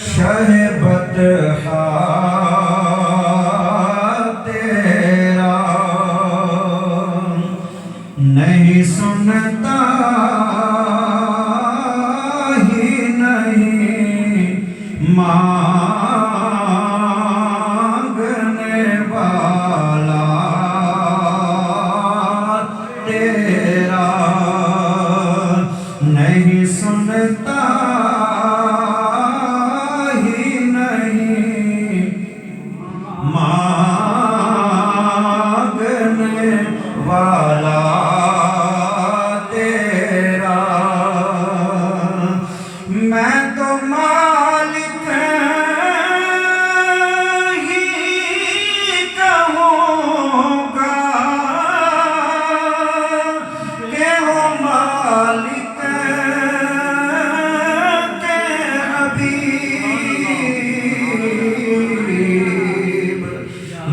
شہبت تیرا نہیں سنتا ہی نہیں مانگنے والا تیرا نہیں سنتا ہی نہیں مانگنے والا تیرا میں تو مالک ہی کہوں گا کہ ہو مالک کے حبیب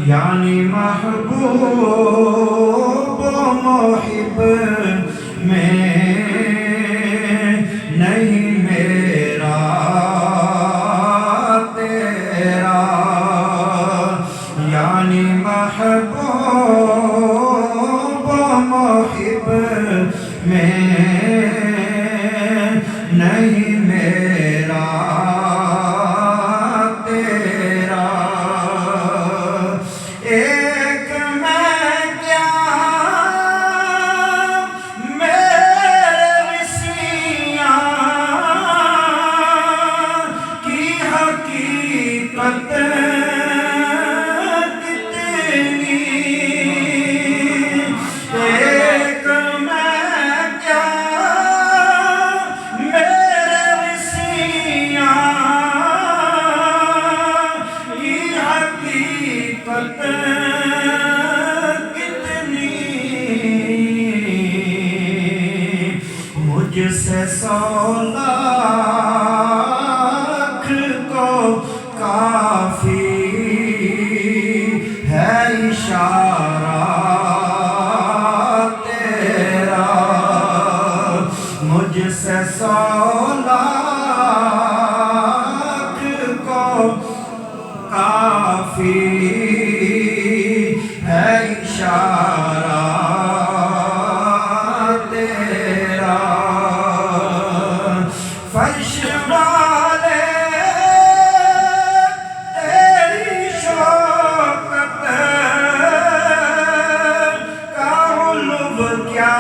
یعنی محبوب و محب میں نہیں میرا تیرا یعنی محبوب و محب میں نہیں میرا تیرا ایک میں کیا میرے وسیعہ کی حقیقت کتنی ایک میں کیا میرے وسیعہ کی حقیقت کتنی مجھ سے 100 لاکھ کو کافی ہے اشارہ تیرا مجھ سے 100 لاکھ کو کافی ہے اشارہ تیرا فرش والے تیری شوکت کا علو کیا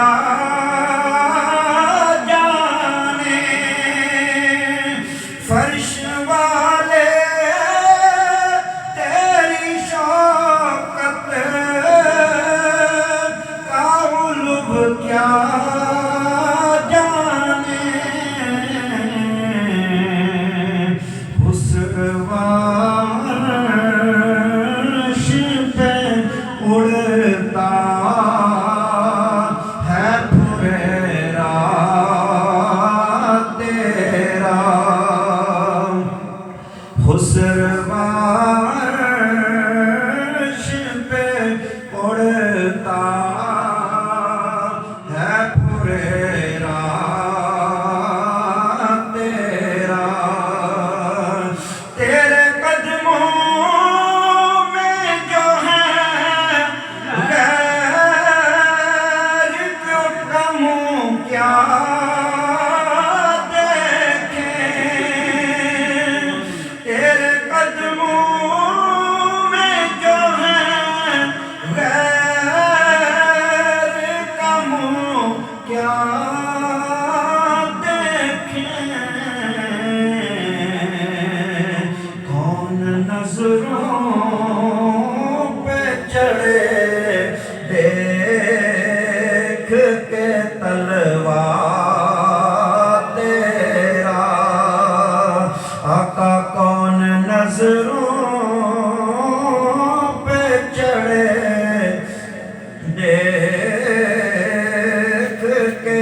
جانے فرش والے تیری شوکت کا علو کیا جانے اس عرش پہ اڑتا ہے پھریرا تیرا خسرو عرش پہ اڑتا ہے پھریرا تیرا تیرے قدموں میں جو ہے غیر کو کموں کیا دیکھیں تیرے قدموں میں جو ہے غیر کموں کیا دیکھیں کون نظروں پہ چڑھے دیکھ کے تلوار تیرا آقا کون نظروں پہ چڑھے دیکھ کے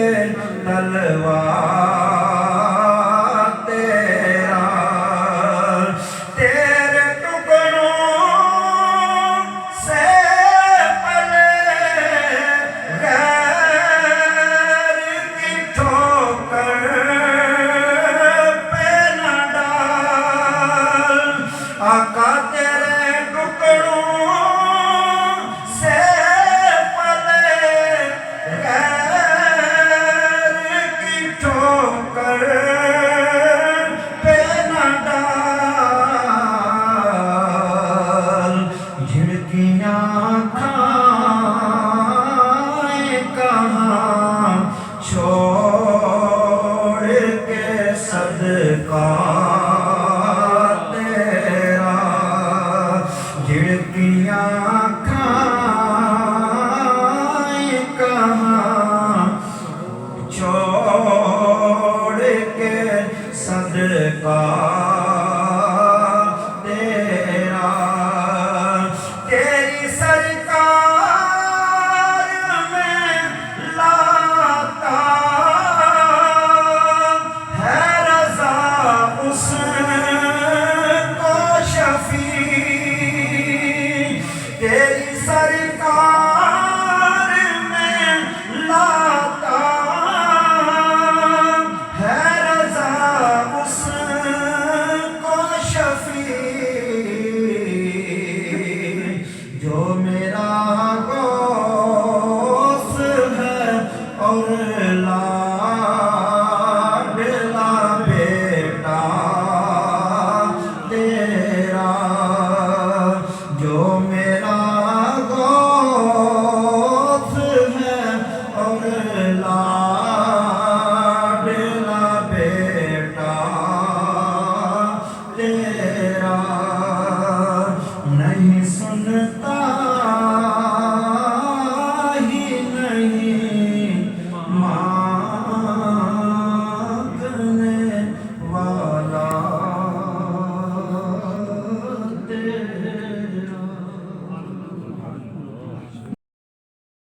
تلوار تیرا تیرے ٹکڑوں صدقہ تیرا جھڑکیاں کھائیں کہاں چھوڑ کے صدقہ